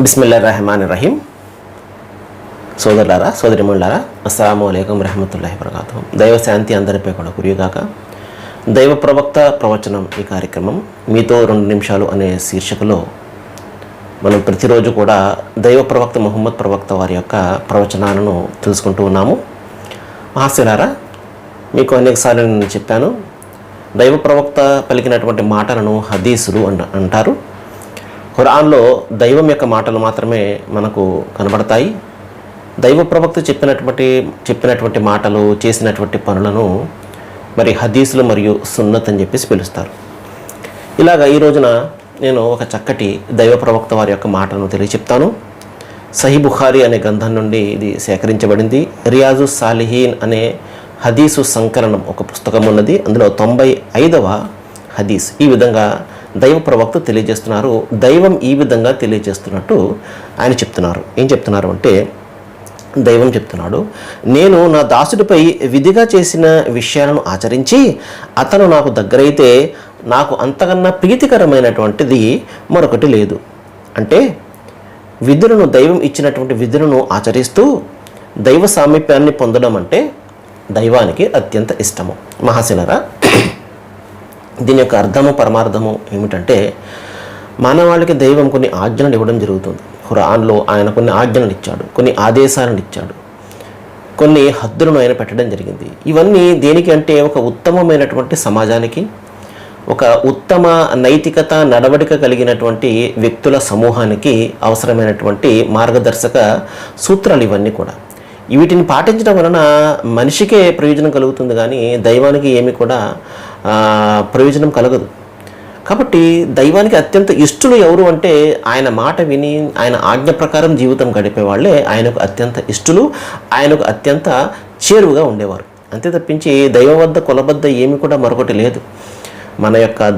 బిస్మిల్లాహిర్రహమానిర్రహీం. సోదరులారా, సోదరిమణులారా, అస్సలాము అలైకుం వరహమతుల్లాహి వబరకాతుహు. దైవ శాంతి అందరిపై కూడా కురియుగాక. దైవ ప్రవక్త ప్రవచనం ఈ కార్యక్రమం మీతో 2 నిమిషాలు అనే శీర్షికలో మనం ప్రతిరోజు కూడా దైవ ప్రవక్త ముహమ్మద్ ప్రవక్త వారి యొక్క ప్రవచనాలను తెలుసుకుంటూ ఉన్నాము. మహాశిలారా, మీకు అనేకసార్లు నేను చెప్పాను, దైవ ప్రవక్త పలికినటువంటి మాటలను హదీసులు అంటారు. ఖురాన్లో దైవం యొక్క మాటలు మాత్రమే మనకు కనబడతాయి. దైవ ప్రవక్త చెప్పినటువంటి మాటలు, చేసినటువంటి పనులను మరి హదీసులు మరియు సున్నత్ అని చెప్పేసి పిలుస్తారు. ఇలాగ ఈ రోజున నేను ఒక చక్కటి దైవ ప్రవక్త వారి యొక్క మాటలను తెలియచెప్తాను. సహీ బుఖారీ అనే గ్రంథం నుండి ఇది సేకరించబడింది. రియాజు సాలిహీన్ అనే హదీసు సంకలనం ఒక పుస్తకం ఉన్నది. అందులో 95వ హదీస్. ఈ విధంగా దైవ ప్రవక్త తెలియజేస్తున్నారు. దైవం ఈ విధంగా తెలియజేస్తున్నట్టు ఆయన చెప్తున్నారు. ఏం చెప్తున్నారు అంటే, దైవం చెప్తున్నాడు, నేను నా దాసుడిపై విధిగా చేసిన విషయాలను ఆచరించి అతను నాకు దగ్గరైతే నాకు అంతకన్నా ప్రీతికరమైనటువంటిది మరొకటి లేదు. అంటే విధులను, దైవం ఇచ్చినటువంటి విధులను ఆచరిస్తూ దైవ సామీప్యాన్ని పొందడం అంటే దైవానికి అత్యంత ఇష్టము. మహాశిలరా, దీని యొక్క అర్థము, పరమార్థము ఏమిటంటే, మానవాళికి దైవం కొన్ని ఆజ్ఞలను ఇవ్వడం జరుగుతుంది. ఖురాన్లో ఆయన కొన్ని ఆజ్ఞలను ఇచ్చాడు, కొన్ని ఆదేశాలను ఇచ్చాడు, కొన్ని హద్దులను ఆయన పెట్టడం జరిగింది. ఇవన్నీ దేనికి అంటే, ఒక ఉత్తమమైనటువంటి సమాజానికి, ఒక ఉత్తమ నైతికత నడవడిక కలిగినటువంటి వ్యక్తుల సమూహానికి అవసరమైనటువంటి మార్గదర్శక సూత్రాలు ఇవన్నీ కూడా. వీటిని పాటించడం వలన మనిషికే ప్రయోజనం కలుగుతుంది, కానీ దైవానికి ఏమి కూడా ప్రయోజనం కలగదు. కాబట్టి దైవానికి అత్యంత ఇష్టలు ఎవరు అంటే, ఆయన మాట విని ఆయన ఆజ్ఞ ప్రకారం జీవితం గడిపే వాళ్ళే ఆయనకు అత్యంత ఇష్టలు, ఆయనకు అత్యంత చేరువుగా ఉండేవారు. అంతే తప్పించి దైవం వద్ద కొలబద్ద ఏమి కూడా మరొకటి లేదు. మన యొక్క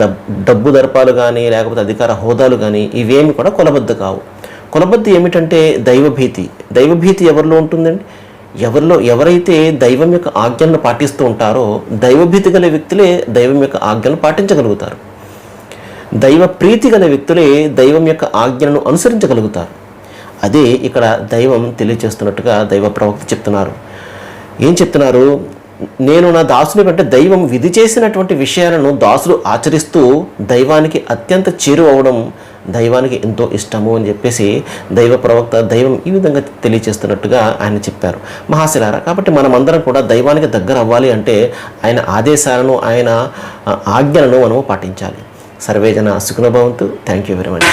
డబ్బు దర్పాలు కానీ, లేకపోతే అధికార హోదాలు కానీ, ఇవేమి కూడా కొలబద్ద కావు. కొలబద్ద ఏమిటంటే దైవభీతి. దైవభీతి ఎవరిలో ఉంటుందండి? ఎవరైతే దైవం యొక్క ఆజ్ఞలను పాటిస్తూ ఉంటారో, దైవభీతి గల వ్యక్తులే దైవం యొక్క ఆజ్ఞలను పాటించగలుగుతారు. దైవ ప్రీతి గల వ్యక్తులే దైవం యొక్క ఆజ్ఞలను అనుసరించగలుగుతారు. అదే ఇక్కడ దైవం తెలియజేస్తున్నట్టుగా దైవ ప్రవక్త చెప్తున్నారు. ఏం చెప్తున్నారు? నేను నా దాసుని కంటే దైవం విధి చేసినటువంటి విషయాలను దాసులు ఆచరిస్తూ దైవానికి అత్యంత చేరువ అవడం దైవానికి ఎంతో ఇష్టము అని చెప్పేసి దైవ ప్రవక్త, దైవం ఈ విధంగా తెలియజేస్తున్నట్టుగా ఆయన చెప్పారు. మహాశిలారా, కాబట్టి మనమందరం కూడా దైవానికి దగ్గర అవ్వాలి అంటే ఆయన ఆదేశాలను, ఆయన ఆజ్ఞలను మనము పాటించాలి. సర్వేజన సుఖినో భవంతు. Thank you very much.